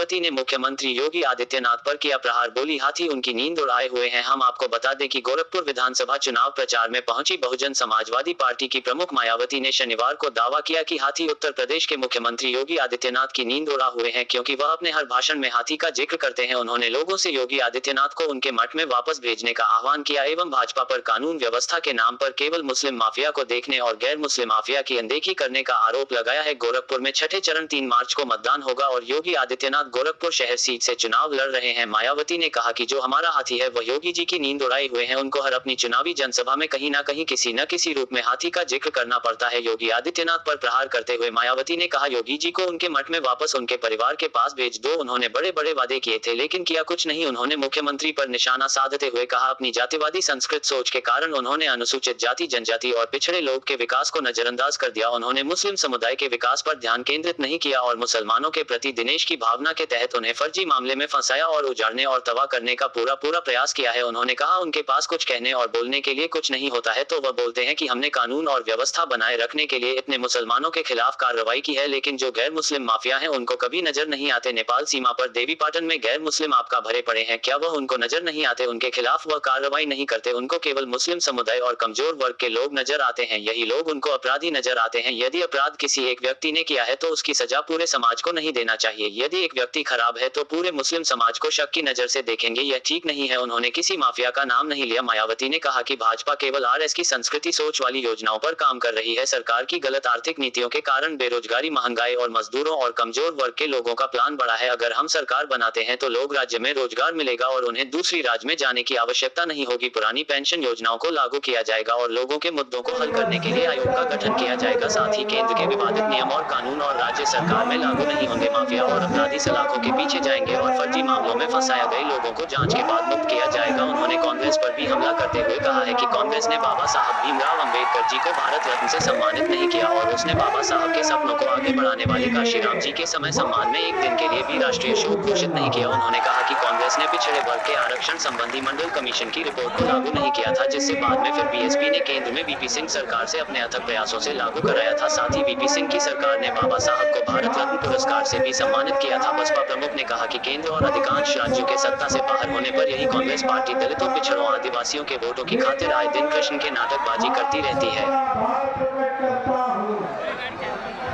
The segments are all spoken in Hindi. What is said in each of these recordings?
मायावती ने मुख्यमंत्री योगी आदित्यनाथ पर किया प्रहार, बोली हाथी उनकी नींद उड़ाए हुए हैं। हम आपको बता दें कि गोरखपुर विधानसभा चुनाव प्रचार में पहुंची बहुजन समाजवादी पार्टी की प्रमुख मायावती ने शनिवार को दावा किया कि हाथी उत्तर प्रदेश के मुख्यमंत्री योगी आदित्यनाथ की नींद उड़ा हुए हैं, क्योंकि वह अपने हर भाषण में हाथी का जिक्र करते हैं। उन्होंने लोगों से योगी आदित्यनाथ को उनके मठ में वापस भेजने का आह्वान किया एवं भाजपा पर कानून व्यवस्था के नाम पर केवल मुस्लिम माफिया को देखने और गैर मुस्लिम माफिया की अनदेखी करने का आरोप लगाया है। गोरखपुर में छठे चरण 3 मार्च को मतदान होगा और योगी आदित्यनाथ गोरखपुर शहर सीट से चुनाव लड़ रहे हैं। मायावती ने कहा कि जो हमारा हाथी है वह योगी जी की नींद उड़ाए हुए हैं। उनको हर अपनी चुनावी जनसभा में कहीं न कहीं किसी न किसी रूप में हाथी का जिक्र करना पड़ता है। योगी आदित्यनाथ पर प्रहार करते हुए मायावती ने कहा, योगी जी को उनके मठ में वापस उनके परिवार के पास भेज दो। उन्होंने बड़े बड़े वादे किए थे लेकिन किया कुछ नहीं। उन्होंने मुख्यमंत्री पर निशाना साधते हुए कहा, अपनी जातिवादी संस्कृत सोच के कारण उन्होंने अनुसूचित जाति, जनजाति और पिछड़े लोग के विकास को नजरअंदाज कर दिया। उन्होंने मुस्लिम समुदाय के विकास पर ध्यान केंद्रित नहीं किया और मुसलमानों के प्रति दिनेश की भावना के तहत उन्हें फर्जी मामले में फंसाया और उजाड़ने और तबाह करने का पूरा प्रयास किया है। उन्होंने कहा, उनके पास कुछ कहने और बोलने के लिए कुछ नहीं होता है तो वह बोलते हैं कि हमने कानून और व्यवस्था बनाए रखने के लिए इतने मुसलमानों के खिलाफ कार्रवाई की है, लेकिन जो गैर मुस्लिम माफिया हैं उनको कभी नजर नहीं आते। नेपाल सीमा पर देवीपाटन में गैर मुस्लिम आपका भरे पड़े हैं, क्या वह उनको नजर नहीं आते? उनके खिलाफ वह कार्रवाई नहीं करते। उनको केवल मुस्लिम समुदाय और कमजोर वर्ग के लोग नजर आते हैं। यही लोग उनको अपराधी नजर आते हैं। यदि अपराध किसी एक व्यक्ति ने किया है तो उसकी सजा पूरे समाज को नहीं देना चाहिए। यदि एक व्यक्ति खराब है तो पूरे मुस्लिम समाज को शक की नजर से देखेंगे, यह ठीक नहीं है। उन्होंने किसी माफिया का नाम नहीं लिया। मायावती ने कहा कि भाजपा केवल आरएस की संस्कृति सोच वाली योजनाओं पर काम कर रही है। सरकार की गलत आर्थिक नीतियों के कारण बेरोजगारी, महंगाई और मजदूरों और कमजोर वर्ग के लोगों का प्लान बढ़ा है। अगर हम सरकार बनाते हैं तो लोग राज्य में रोजगार मिलेगा और उन्हें दूसरी राज्य में जाने की आवश्यकता नहीं होगी। पुरानी पेंशन योजनाओं को लागू किया जाएगा और लोगों के मुद्दों को हल करने के लिए आयोग का गठन किया जाएगा। साथ ही केंद्र के विवादित नियम और कानून और राज्य सरकार में लागू नहीं होंगे। माफिया और अपराधी सलाखों के पीछे जाएंगे और फर्जी मामलों में फंसाया गए लोगों को जांच के बाद मुक्त किया जाएगा। उन्होंने कांग्रेस पर भी हमला करते हुए कहा है कि कांग्रेस ने बाबा साहब भीमराव अंबेडकर जी को भारत रत्न से सम्मानित नहीं किया और उसने बाबा साहब के सपनों को आगे बढ़ाने वाले काशीराम जी के समय सम्मान में एक दिन के लिए भी राष्ट्रीय शोक घोषित नहीं किया। उन्होंने कहा कि कांग्रेस ने पिछड़े वर्ग के आरक्षण संबंधी मंडल कमीशन की रिपोर्ट को लागू नहीं किया था, जिससे बाद में फिर बीएसपी ने केंद्र में वीपी सिंह सरकार से अपने अथक प्रयासों से लागू कराया था। साथ ही वीपी सिंह की सरकार ने बाबा साहब को भारत रत्न पुरस्कार से भी सम्मानित किया था। बसपा प्रमुख ने कहा कि केंद्र और अधिकांश राज्यों के सत्ता से बाहर होने पर यही कांग्रेस पार्टी दलितों, पिछड़ों, आदिवासियों के वोटों की खातिर आए दिन कृष्ण के नाटकबाजी करती रहती है।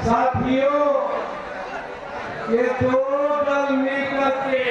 साथियों, ये 2 दल मिलकर के